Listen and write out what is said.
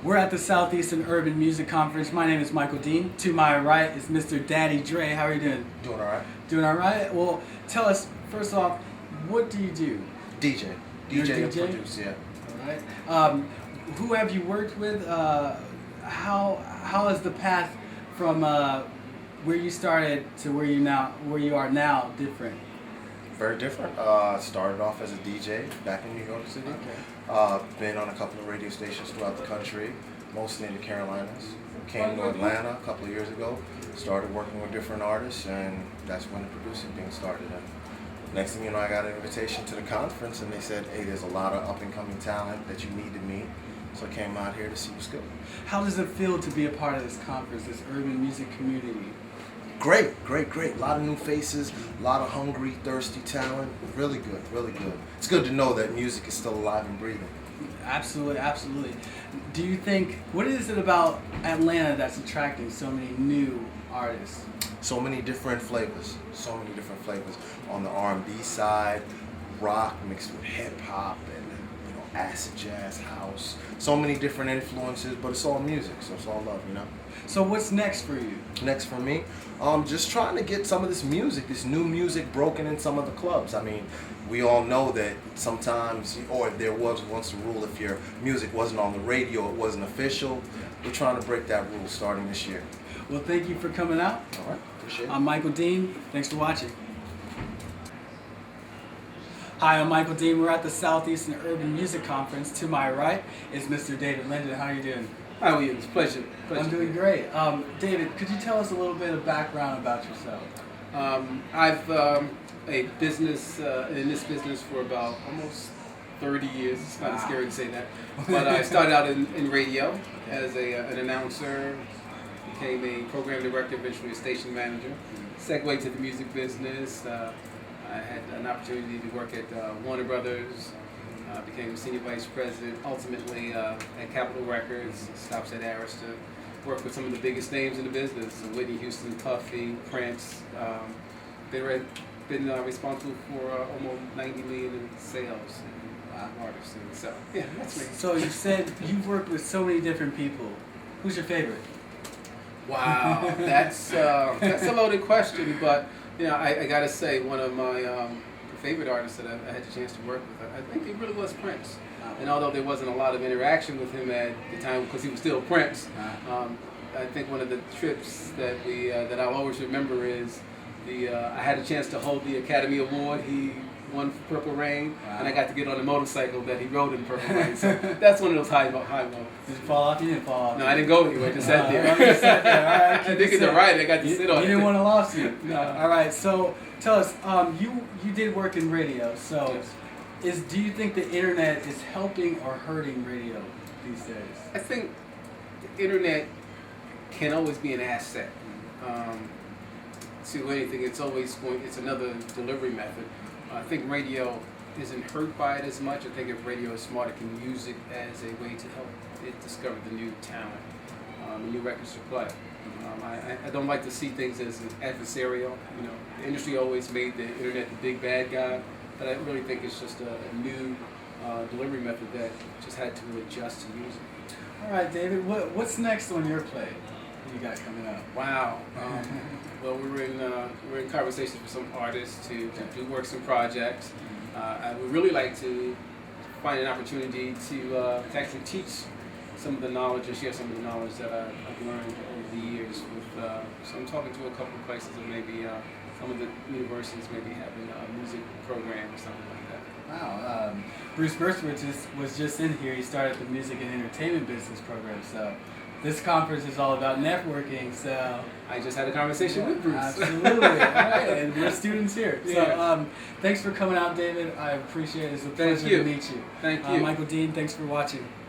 We're at the Southeastern Urban Music Conference. My name is Michael Dean. To my right is Mr. Daddy Dre. How are you doing? Doing all right. Doing all right? Well, tell us, first off, what do you do? DJ. You're a DJ and DJ? produce, yeah. All right. Who have you worked with? How is the path from where you started to where you are now different? Very different. Started off as a DJ back in New York City. Okay. Been on a couple of radio stations throughout the country, mostly in the Carolinas. Came to Atlanta a couple of years ago, started working with different artists, and that's when the producing thing started. And next thing you know, I got an invitation to the conference, and they said, hey, there's a lot of up-and-coming talent that you need to meet. So I came out here to see what's good. How does it feel to be a part of this conference, this urban music community? Great. A lot of new faces, a lot of hungry, thirsty talent. Really good. It's good to know that music is still alive and breathing. Absolutely. Do you think, what is it about Atlanta that's attracting so many new artists? So many different flavors. On the R&B side, rock mixed with hip hop and acid jazz, house. So many different influences, but it's all music, so it's all love, So what's next for you? Next for me, just trying to get some of this new music broken in some of the clubs. I mean, we all know that sometimes, or there was once a rule, if your music wasn't on the radio, it wasn't official. We're trying to break that rule starting this year. Well, thank you for coming out. All right, appreciate it. I'm Michael Dean. Thanks for watching. Hi, I'm Michael Dean. We're at the Southeastern Urban Music Conference. To my right is Mr. David Linden. How are you doing? How are you? It's a pleasure. I'm doing great. David, could you tell us a little bit of background about yourself? I've a business in this business for about almost 30 years. It's kind of scary to say that, but I started out in radio as an announcer, became a program director, eventually a station manager. Segued to the music business. I had an opportunity to work at Warner Brothers. Became senior vice president, ultimately at Capitol Records, stops at Arista. Worked with some of the biggest names in the business, Whitney Houston, Puffy, Prince. Been responsible for almost 90 million in sales and artists. And so, yeah, that's me. So you said you've worked with so many different people. Who's your favorite? Wow, that's a loaded question, but I gotta say one of my favorite artists that I had the chance to work with, I think it really was Prince. And although there wasn't a lot of interaction with him at the time because he was still Prince, I think one of the trips that I'll always remember is I had a chance to hold the Academy Award. He won for Purple Rain, and I got to get on a motorcycle that he rode in Purple Rain. So that's one of those high moments. Did you fall off? You didn't fall off. No, I didn't go anywhere. I just sat there. You sat there. All right, I think it's a ride. I got to sit on it. You didn't want a lawsuit. No. All right. So tell us, you did work in radio. So Yes. do you think the internet is helping or hurting radio these days? I think the internet can always be an asset to anything. It's another delivery method. I think radio isn't hurt by it as much. I think if radio is smart, it can use it as a way to help it discover the new talent, the new records to play. I don't like to see things as an adversarial. The industry always made the internet the big bad guy, but I really think it's just a new delivery method that just had to adjust to use it. All right, David. What's next on your plate? What you got coming up? Wow. Well, we're in conversations with some artists to do work some projects. I would really like to find an opportunity to actually teach some of the knowledge or share some of the knowledge that I've learned over the years. So I'm talking to a couple of places, and maybe some of the universities maybe having a music program or something like that. Wow. Bruce Bertowitz was just in here. He started the music and entertainment business program. So this conference is all about networking. So I just had a conversation with Bruce. Absolutely. All right. And we're students here. Yeah. So thanks for coming out, David. I appreciate it. It's a pleasure to meet you. Thank you. Michael Dean, thanks for watching.